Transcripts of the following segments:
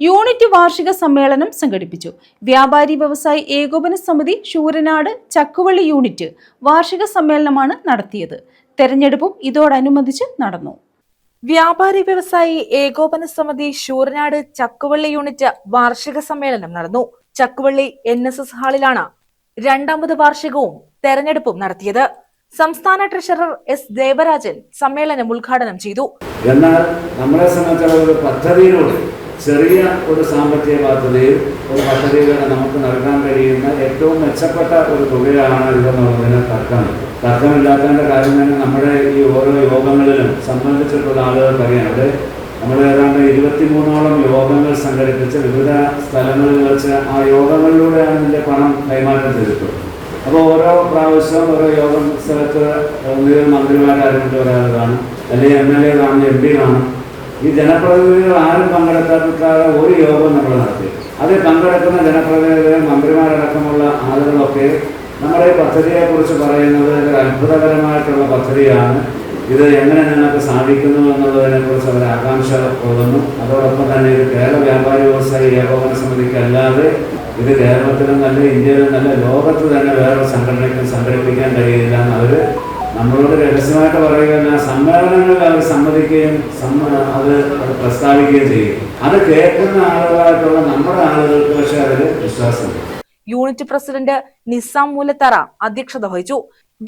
Unit വാർഷിക സമ്മേളനം സംഘടിപ്പിച്ചു. വ്യാപാരി വ്യവസായി ഏകോപന സമിതി ശൂരനാട് ചക്കുവള്ളി യൂണിറ്റ് വാർഷിക സമ്മേളനമാണ് നടത്തിയത്. തെരഞ്ഞെടുപ്പും ഇതോടനുബന്ധിച്ച് നടന്നു. വ്യാപാരി വ്യവസായി ഏകോപന സമിതി ശൂരനാട് ചക്കുവള്ളി യൂണിറ്റ് വാർഷിക സമ്മേളനം നടന്നു. ചക്കുവള്ളി NSS ഹാളിലാണ് രണ്ടാമത് വാർഷികവും തെരഞ്ഞെടുപ്പും നടത്തിയത്. സംസ്ഥാന ട്രഷറർ S ദേവരാജൻ സമ്മേളനം ഉദ്ഘാടനം ചെയ്തു. എന്നാൽ നമ്മളെ സംബന്ധിച്ചുള്ള പദ്ധതിയിലൂടെ ചെറിയ ഒരു സാമ്പത്തിക ബാധ്യതയിൽ ഒരു പദ്ധതിയിലൂടെ നമുക്ക് നൽകാൻ കഴിയുന്ന ഏറ്റവും മെച്ചപ്പെട്ട ഒരു തുകയാണ് ഇതെന്നുള്ളതിന് തർക്കമില്ലാത്തതിൻ്റെ കാര്യം തന്നെ നമ്മുടെ ഈ ഓരോ യോഗങ്ങളിലും സംബന്ധിച്ചിട്ടുള്ള ആളുകൾക്കറിയാം. അവിടെ നമ്മൾ ഏതാണ്ട് 23ഓളം യോഗങ്ങൾ സംഘടിപ്പിച്ച് വിവിധ സ്ഥലങ്ങളിൽ വെച്ച് ആ യോഗങ്ങളിലൂടെയാണ് ഇതിൻ്റെ പണം കൈമാറ്റം ചെയ്തിട്ടുള്ളത്. അപ്പോൾ ഓരോ പ്രാവശ്യവും ഓരോ യോഗം സ്ഥലത്ത് മന്ത്രിമാരായിട്ട് ഒരാൾ കാണും, അല്ലെങ്കിൽ MLA കാണും, MP കാണും. ഈ ജനപ്രതിനിധികൾ ആരും പങ്കെടുക്കാതെ ഒരു യോഗം നമ്മൾ നടത്തി. അതിൽ പങ്കെടുക്കുന്ന ജനപ്രതിനിധികൾ, മന്ത്രിമാരടക്കമുള്ള ആളുകളൊക്കെ നമ്മുടെ ഈ പദ്ധതിയെക്കുറിച്ച് പറയുന്നത് ഒരു അത്ഭുതകരമായിട്ടുള്ള പദ്ധതിയാണ്, ഇത് എങ്ങനെ നിങ്ങൾക്ക് സാധിക്കുന്നു എന്നുള്ളതിനെക്കുറിച്ച് അവർ ആകാംക്ഷ തോന്നുന്നു. അതോടൊപ്പം തന്നെ ഇത് കേരള വ്യാപാരി വ്യവസായി ഏകോപന സമിതിക്ക് അല്ലാതെ ഇത് കേരളത്തിലും നല്ല ഇന്ത്യയിലും നല്ല ലോകത്ത് തന്നെ വേറൊരു സംഘടനയ്ക്കും സംഘടിപ്പിക്കാൻ കഴിയില്ല എന്ന് അവർ നമ്മളോട് രഹസ്യമായിട്ട് പറയുകയല്ല, സമ്മേളനങ്ങളിൽ അവർ സമ്മതിക്കുകയും അത് പ്രസ്താവിക്കുകയും ചെയ്യും. അത് കേൾക്കുന്ന ആളുകളായിട്ടുള്ള നമ്മുടെ ആളുകൾക്ക് പക്ഷേ അതിൽ വിശ്വാസമുണ്ട്. യൂണിറ്റ് പ്രസിഡന്റ് നിസാം മൂലത്തറ അധ്യക്ഷത വഹിച്ചു.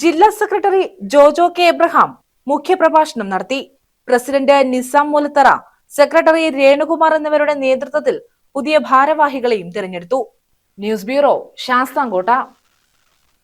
ജില്ലാ സെക്രട്ടറി ജോജോ കെ എബ്രഹാം മുഖ്യപ്രഭാഷണം നടത്തി. പ്രസിഡന്റ് നിസാം മൂലത്തറ, സെക്രട്ടറി രേണുകുമാർ എന്നിവരുടെ നേതൃത്വത്തിൽ പുതിയ ഭാരവാഹികളെയും തിരഞ്ഞെടുത്തു. News bureau, Sasthamkotta.